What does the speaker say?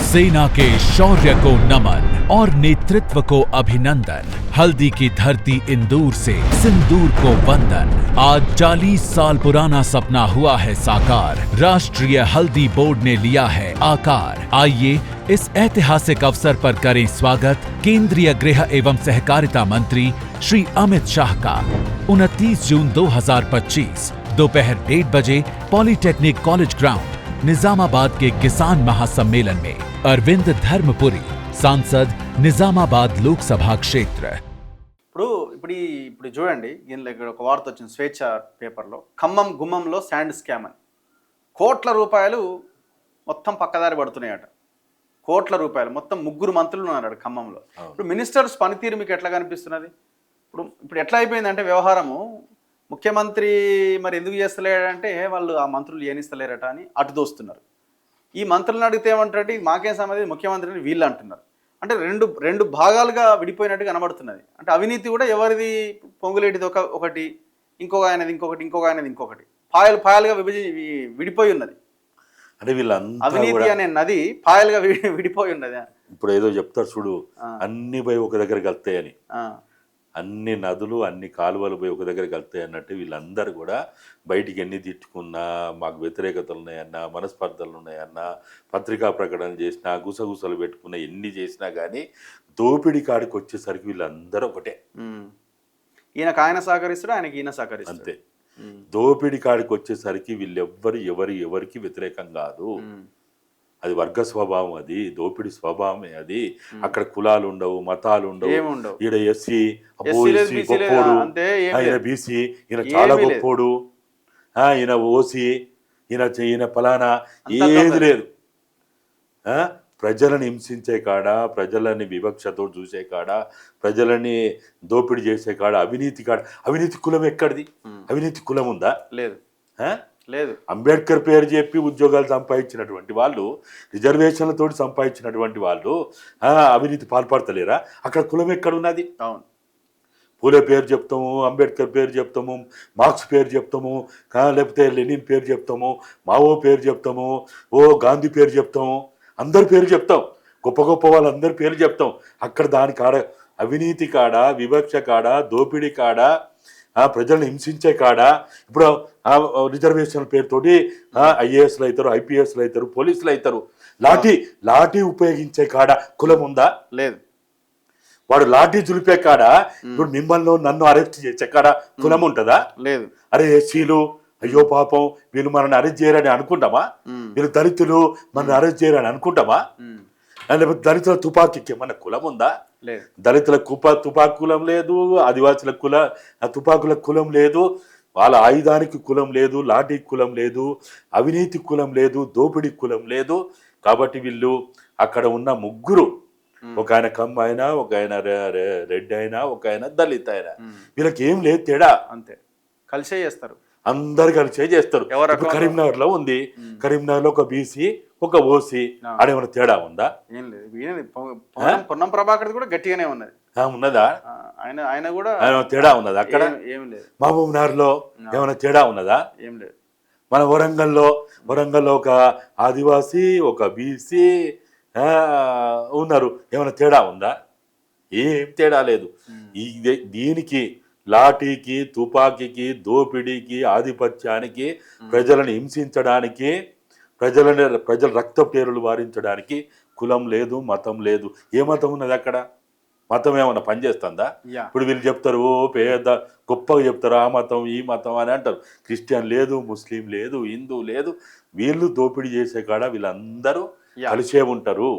सेना के शौर्य को नमन और नेतृत्व को अभिनंदन। हल्दी की धरती इंदौर से सिंदूर को वंदन। आज 40 साल पुराना सपना हुआ है साकार। राष्ट्रीय हल्दी बोर्ड ने लिया है आकार। आइए इस ऐतिहासिक अवसर पर करें स्वागत केंद्रीय गृह एवं सहकारिता मंत्री श्री अमित शाह का। 29 जून 2025 दोपहर 1:30 बजे पॉलिटेक्निक कॉलेज ग्राउंड निजामाबाद के किसान महासम्मेलन में अरविंद धर्मपुरी सांसद నిజామాబాద్ లోక్సభ క్షేత్ర। ఇప్పుడు చూడండి, దీనిలో ఇక్కడ ఒక వార్త వచ్చింది స్వేచ్ఛ పేపర్లో. ఖమ్మం గుమ్మంలో శాండ్ స్కామ్ అని కోట్ల రూపాయలు మొత్తం పక్కదారి పడుతున్నాయట. కోట్ల రూపాయలు మొత్తం 3 మంత్రులు ఉన్నారు ఖమ్మంలో. ఇప్పుడు మినిస్టర్స్ పనితీరు మీకు ఎట్లా కనిపిస్తున్నది? ఇప్పుడు ఎట్లా అయిపోయిందంటే వ్యవహారము, ముఖ్యమంత్రి మరి ఎందుకు చేస్తలేడంటే వాళ్ళు ఆ మంత్రులు ఏనిస్తలేరట అని అటు దోస్తున్నారు. ఈ మంత్రులను అడిగితే ఏమంటారంటే మాకేం సంబంధించి ముఖ్యమంత్రిని వీళ్ళు అంటున్నారు. అంటే రెండు భాగాలుగా విడిపోయినట్టు కనబడుతున్నది. అంటే అవినీతి కూడా ఎవరిది, పొంగులేటిది ఒకటి, ఇంకొక ఆయనది ఇంకొకటి, పాయలుగా విడిపోయి ఉన్నది. అంటే వీళ్ళంతా అవినీతి అనే నది పాయలుగా విడిపోయి ఉన్నది. ఇప్పుడు ఏదో చెప్తారు చూడు, అన్ని పోయి ఒక దగ్గర కలుతాయని. అన్ని నదులు అన్ని కాలువలు పోయి ఒక దగ్గర కలుతాయి అన్నట్టు వీళ్ళందరూ కూడా బయటికి ఎన్ని తిట్టుకున్నా, మాకు వ్యతిరేకతలు ఉన్నాయన్నా, మనస్పర్ధలు ఉన్నాయన్నా, పత్రికా ప్రకటనలు చేసినా, గుసగుసలు పెట్టుకున్నా, ఎన్ని చేసినా కానీ దోపిడీ కాడికి వచ్చేసరికి వీళ్ళందరూ ఒకటే. ఈయనకు ఆయన సహకరిస్తాడు, ఆయనకి ఈయన సహకరిస్తాడు, అంతే. దోపిడీ కాడికి వచ్చేసరికి వీళ్ళెవ్వరు ఎవరికి వ్యతిరేకం కాదు. అది వర్గ స్వభావం, అది దోపిడీ స్వభావమే. అది అక్కడ కులాలు ఉండవు, మతాలు ఉండవు. ఈడ ఎస్సీ గొప్పోడు, ఈయన బీసీ, ఈయన చాలా గొప్పోడు, ఈయన ఓసీ, ఈయన ఫలానా, ఏది లేదు. ప్రజలను హింసించే కాడ, ప్రజలని వివక్షతో చూసే కాడ, ప్రజలని దోపిడీ చేసే కాడ, అవినీతి కులం ఎక్కడిది? అవినీతి కులం ఉందా? లేదు. అంబేద్కర్ పేరు చెప్పి ఉద్యోగాలు సంపాదించినటువంటి వాళ్ళు, రిజర్వేషన్లతో సంపాదించినటువంటి వాళ్ళు అవినీతి పాల్పడతలేరా? అక్కడ కులం ఎక్కడ ఉన్నది? అవును. పూలే పేరు చెప్తాము, అంబేద్కర్ పేరు చెప్తాము, మార్క్స్ పేరు చెప్తాము, లేకపోతే లెనిన్ పేరు చెప్తాము, మావో పేరు చెప్తాము, గాంధీ పేరు చెప్తాము, అందరి పేరు చెప్తాం, గొప్ప గొప్ప వాళ్ళందరి పేరు చెప్తాం. అక్కడ దాని కాడ అవినీతి కాడ, వివక్ష కాడ, దోపిడీ కాడ, ప్రజలను హింసించే కాడ, ఇప్పుడు రిజర్వేషన్ పేరుతోటి ఐఏఎస్లు అవుతారు, ఐపీఎస్లు అవుతారు, పోలీసులు అవుతారు. లాఠీ ఉపయోగించే కాడ కులం ఉందా? లేదు. వాడు లాఠీ చులిపే కాడ, ఇప్పుడు మిమ్మల్ని నన్ను అరెస్ట్ చేసే కాడ కులం ఉంటుందా? లేదు. అరే ఎస్సీలు, అయ్యో పాపం వీళ్ళు మనల్ని అరెస్ట్ చేయరని అనుకుంటామా? వీళ్ళు దళితులు మనల్ని అరెస్ట్ చేయరని అనుకుంటామా? లేకపోతే దళితుల తుపాకీకి మన కులం ఉందా? దళితుల తుపాకు కులం లేదు, ఆదివాసుల తుపాకుల కులం లేదు, వాళ్ళ ఆయుధానికి కులం లేదు, లాఠీ కులం లేదు, అవినీతి కులం లేదు, దోపిడీ కులం లేదు. కాబట్టి వీళ్ళు అక్కడ ఉన్న 3, ఒక ఆయన కమ్మ అయినా, ఒక ఆయన రెడ్డి అయినా, ఒక ఆయన దళిత అయినా, వీళ్ళకి ఏం లేదు తేడా. అంతే, కలిసే చేస్తారు, అందరు కలిసే చేస్తారు. కరీంనగర్ లో ఉంది, కరీంనగర్ లో ఒక బీసీ, ఒక ఓసీ, ఆడేమైనా తేడా ఉందా? ఏం లేదు. పొన్నం ప్రభాకర్ కూడా గట్టిగానే ఉన్నది. ఉన్నదా? ఆయన కూడా తేడా ఉన్నదా? అక్కడ ఏం లేదు. మహబూబ్ నగర్ లో ఏమైనా తేడా ఉన్నదా? ఏం లేదు. మన వరంగల్లో ఒక ఆదివాసీ, ఒక బీసీ ఉన్నారు, ఏమైనా తేడా ఉందా? ఏం తేడా లేదు. దీనికి లాఠీకి, తుపాకీకి, దోపిడీకి, ఆధిపత్యానికి, ప్రజలను హింసించడానికి, ప్రజల రక్త పేరులు వారించడానికి కులం లేదు, మతం లేదు. ఏ మతం ఉన్నది అక్కడ? మతం ఏమన్నా పనిచేస్తుందా? ఇప్పుడు వీళ్ళు చెప్తారు, పేద గొప్పగా చెప్తారు, ఆ మతం ఈ మతం అని అంటారు. క్రిస్టియన్ లేదు, ముస్లిం లేదు, హిందూ లేదు. వీళ్ళు దోపిడీ చేసే కాడ వీళ్ళందరూ కలిసే ఉంటారు.